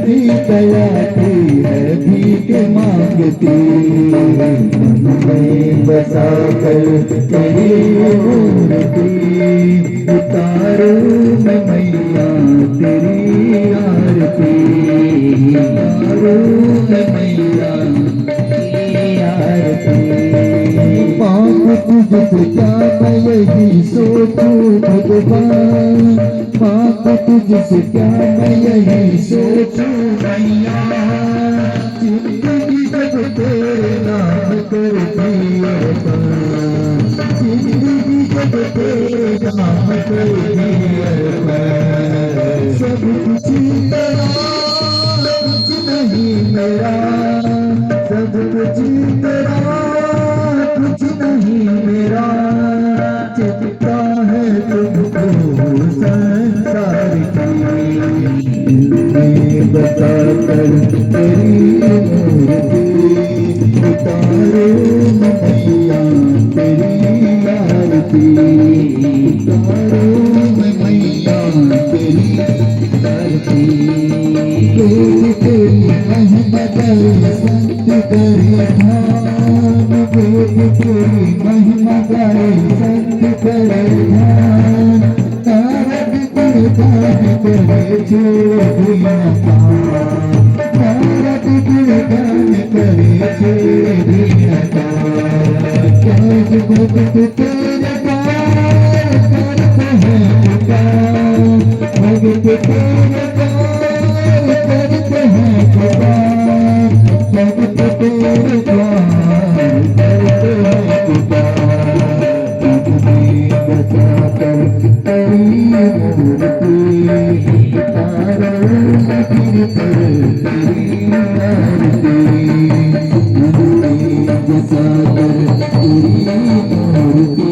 भी दया की है भीख मांगती, मन में बसा कर तेरी मूर्ति उतारूं मैं मैया तेरी आरती, उतारूं मैं मैया तेरी आरती। मांग तुझसे क्या मैं यही सोचूं भगवान, मांग तुझसे क्या मैं यही सोचूं मैया, जिंदगी जब तेरे नाम कर दिया, जिंदगी जब तेरे नाम कर दिया, सब कुछ तेरा कुछ नहीं मेरा, सब कुछ तेरा कुछ नहीं मेरा, चिंता है तुमको संसार की, दिल बसा कर तेरी मूर्ति उतारो मैया तेरी आरती, उतारो मैया तेरी आरती। तेरी तेरी महिमा गाए संत करे ध्यान, तेरी तेरी महिमा गाए संत करे ध्यान, नारद गुणगान करे छोड़ दिया काम, नारद गुणगान करे छोड़ दिया काम। क्या भक्त तेरे प्यार करते हैं पुकार, भक्त तेरे प्यार करते हैं पुकार, भक्त तेरे प्यार करते हैं पुकार। बचा कर तेरी मूर्ति उतारो फिर तेरी आरती, बचा कर तेरी मूर्ति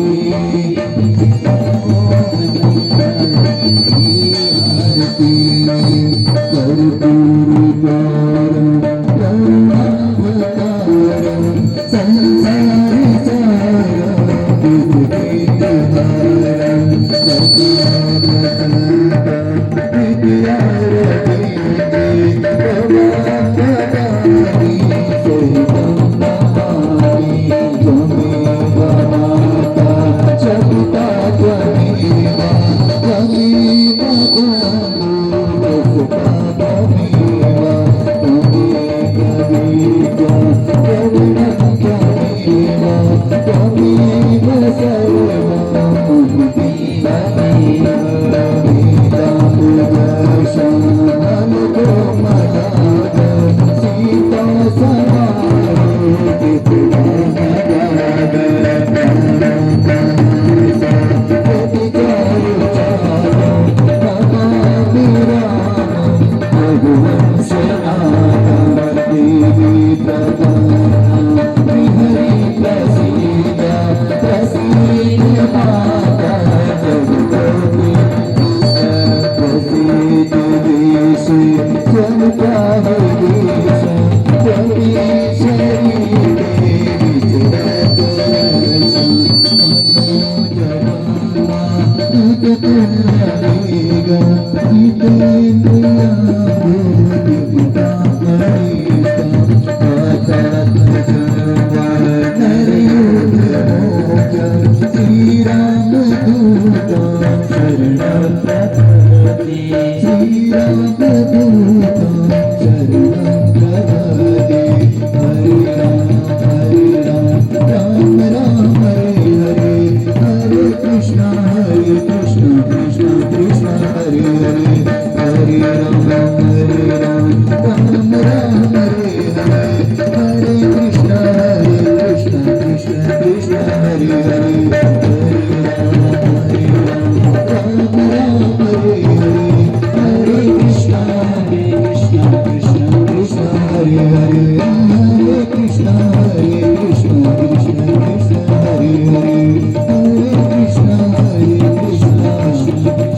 Hare Krishna, Hare Krishna, Krishna Krishna, Hare Hare, Hare Krishna, Hare Krishna, Krishna Krishna, Hare Hare, Hare Rama, Hare Rama, Rama Rama, Hare Hare.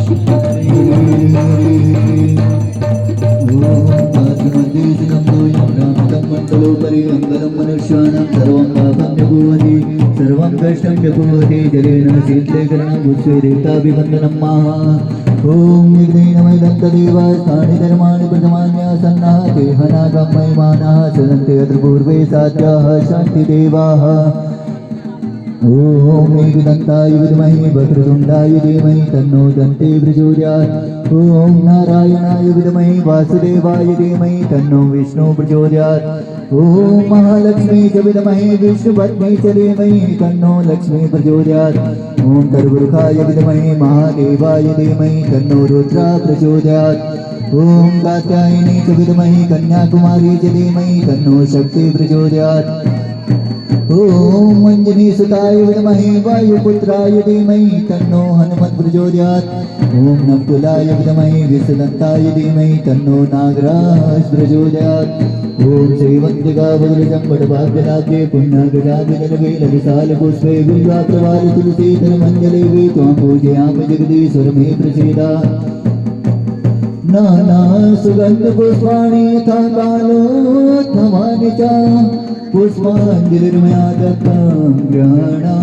शीर्षकरणं पुष्पे देवताभिवन्दनं महा ॐ निर्देनमयदन्तदेवाय स्थानि धर्माणि प्रथमान्यासन्नाः देहनागमयमानाः सदन्ते अत्र पूर्वे साध्याः शान्तिदेवाः ॐ एकदन्ताय विद्महे वक्रतुण्डाय धीमहि तन्नो दन्ते प्रचोदयात् ॐ नारायणाय विद्महे वासुदेवाय धीमहि तन्नो विष्णु प्रचोदयात् ॐ महालक्ष्मी च विद्महे विष्णुपत्नी च धीमहि तन्नो लक्ष्मी प्रचोदयात् ॐ कर्वृखाय विद्महे महादेवाय धीमहि तन्नो रुद्रा प्रचोदयात् ॐ कात्यायनी च विद्महे कन्याकुमारी च धीमहि तन्नो शक्ति प्रचोदयात् ॐ अंजनी सुताय विद्महे वायुपुत्राय धीमहि तन्नो हनुमत् प्रचोदयात् ॐ नकुलाय विद्महे विष्णुदन्ताय धीमहि तन्नो नागराज प्रचोदयात् ॐ श्रीवन्दिका वज्रजम्बटभाग्यलाभ्ये पुण्यगजाभिनलविशालपुष्पे बिल्वाप्रवाल तुलसीधरमञ्जले त्वां पूजयामि जगदीश्वर मे प्रसीदा नाना सुगन्ध पुष्पाणि यथा कालोत्थमानि च पुष्पाञ्जलिर्मया दत्तं ग्रहणा